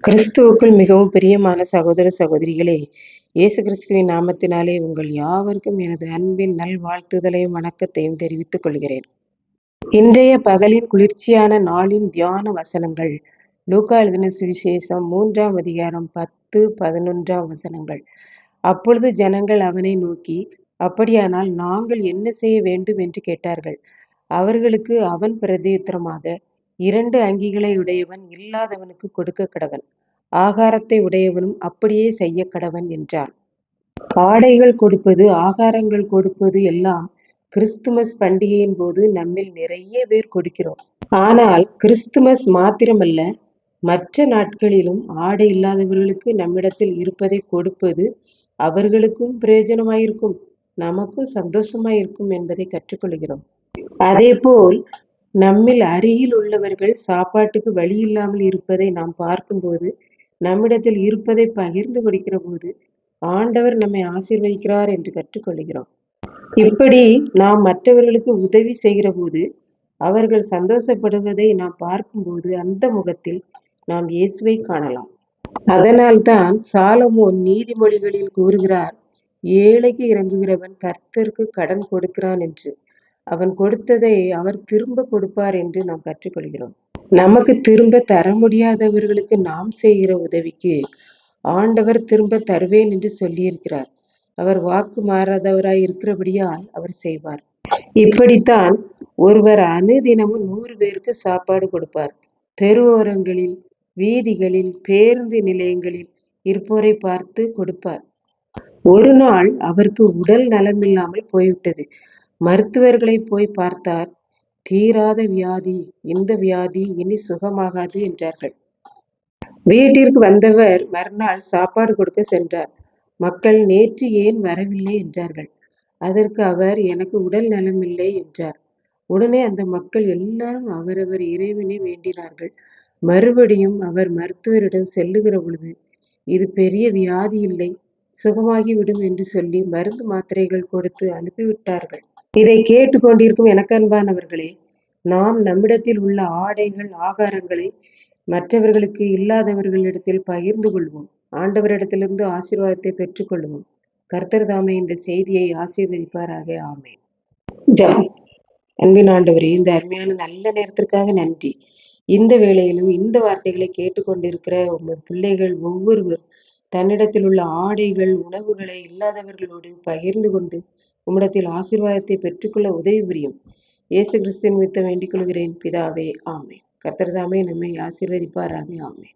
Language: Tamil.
கிறிஸ்துவுக்குள் மிகவும் பிரியமான சகோதர சகோதரிகளே, இயேசு கிறிஸ்துவின் நாமத்தினாலே உங்கள் யாவருக்கும் எனது அன்பின் நல்வாழ்த்துதலையும் வணக்கத்தையும் தெரிவித்துக் கொள்கிறேன். இன்றைய பகலின் குளிர்ச்சியான நாளின் தியான வசனங்கள் லூக்கா எழுதின சுவிசேஷம் 3ஆம் அதிகாரம் 10, 11ஆம் வசனங்கள். அப்பொழுது ஜனங்கள் அவனை நோக்கி, அப்படியானால் நாங்கள் என்ன செய்ய வேண்டும் என்று கேட்டார்கள். அவர்களுக்கு அவன் பிரதியுத்தரமாக, 2 அங்கிகளை உடையவன் இல்லாதவனுக்கு கொடுக்க கடவன், ஆகாரத்தை உடையவனும் அப்படியே செய்ய கடவன் என்றான். ஆடைகள் கொடுப்பது, ஆகாரங்கள் கொடுப்பது எல்லாம் கிறிஸ்துமஸ் பண்டிகையின் போது நம்மில் நிறைய பேர் கொடுக்கிறோம். ஆனால் கிறிஸ்துமஸ் மாத்திரமல்ல, மற்ற நாட்களிலும் ஆடை இல்லாதவர்களுக்கு நம்மிடத்தில் இருப்பதை கொடுப்பது அவர்களுக்கும் பிரயோஜனமாயிருக்கும், நமக்கும் சந்தோஷமாயிருக்கும் என்பதை கற்றுக்கொள்கிறோம். அதேபோல் நம்மில் அருகில் உள்ளவர்கள் சாப்பாட்டுக்கு வழி இல்லாமல் இருப்பதை நாம் பார்க்கும்போது, நம்மிடத்தில் இருப்பதை பகிர்ந்து கொடுக்கிற போது ஆண்டவர் நம்மை ஆசீர்வதிக்கிறார் என்று கற்றுக்கொள்கிறோம். இப்படி நாம் மற்றவர்களுக்கு உதவி செய்கிற போது அவர்கள் சந்தோஷப்படுவதை நாம் பார்க்கும்போது அந்த முகத்தில் நாம் இயேசுவை காணலாம். அதனால்தான் சாலமோன் நீதிமொழிகளில் கூறுகிறார், ஏழைக்கு இறங்குகிறவன் கர்த்தருக்கு கடன் கொடுக்கிறான் என்று. அவன் கொடுத்ததை அவர் திரும்ப கொடுப்பார் என்று நாம் கற்றுக்கொள்கிறோம். நமக்கு திரும்ப தர முடியாதவர்களுக்கு நாம் செய்கிற உதவிக்கு ஆண்டவர் திரும்ப தருவேன் என்று சொல்லியிருக்கிறார். அவர் வாக்கு மாறாதவராய் இருக்கிறபடியால் அவர் செய்வார். இப்படித்தான் ஒருவர் அனுதினமும் 100 பேருக்கு சாப்பாடு கொடுப்பார். தெருவோரங்களில், வீதிகளில், பேருந்து நிலையங்களில் இருப்போரை பார்த்து கொடுப்பார். ஒரு நாள் அவருக்கு உடல் நலமில்லாமல் போய்விட்டது. மருத்துவர்களை போய் பார்த்தார். தீராத வியாதி, இந்த வியாதி இனி சுகமாகாது என்றார்கள். வீட்டிற்கு வந்தவர் மறுநாள் சாப்பாடு கொடுக்க சென்றார். மக்கள் நேற்று ஏன் வரவில்லை என்றார்கள். அதற்கு அவர், எனக்கு உடல் நலமில்லை என்றார். உடனே அந்த மக்கள் எல்லாரும் அவரவர் இறைவனை வேண்டினார்கள். மறுபடியும் அவர் மருத்துவரிடம் செல்லுகிற பொழுது, இது பெரிய வியாதி இல்லை, சுகமாகிவிடும் என்று சொல்லி மருந்து மாத்திரைகள் கொடுத்து அனுப்பிவிட்டார்கள். இதை கேட்டுக்கொண்டிருக்கும் எனக்கு அன்பானவர்களே, நாம் நம்மிடத்தில் உள்ள ஆடைகள், ஆகாரங்களை மற்றவர்களுக்கு இல்லாதவர்களிடத்தில் பகிர்ந்து கொள்வோம். ஆண்டவரிடத்திலிருந்து ஆசீர்வாதத்தை பெற்றுக்கொள்வோம். கர்த்தர் தாமே இந்த செய்தியை ஆசீர்வதிப்பாராக. ஆமென். ஜெபம். அன்பின் ஆண்டவரே, இந்த அருமையான நல்ல நேரத்திற்காக நன்றி. இந்த வேளையிலும் இந்த வார்த்தைகளை கேட்டுக்கொண்டிருக்கிற உங்கள் பிள்ளைகள் ஒவ்வொருவரும் தன்னிடத்தில் உள்ள ஆடைகள், உணவுகளை இல்லாதவர்களோடு பகிர்ந்து கொண்டு உம்மிடத்தில் ஆசீர்வாதத்தை பெற்றுக்கொள்ள உதவி புரியும். இயேசு கிறிஸ்துவின் நிமித்தம் வேண்டிக் கொள்கிறேன் பிதாவே. ஆமென். கர்த்தர் தாமே நம்மை ஆசீர்வதிப்பாராக. ஆமென்.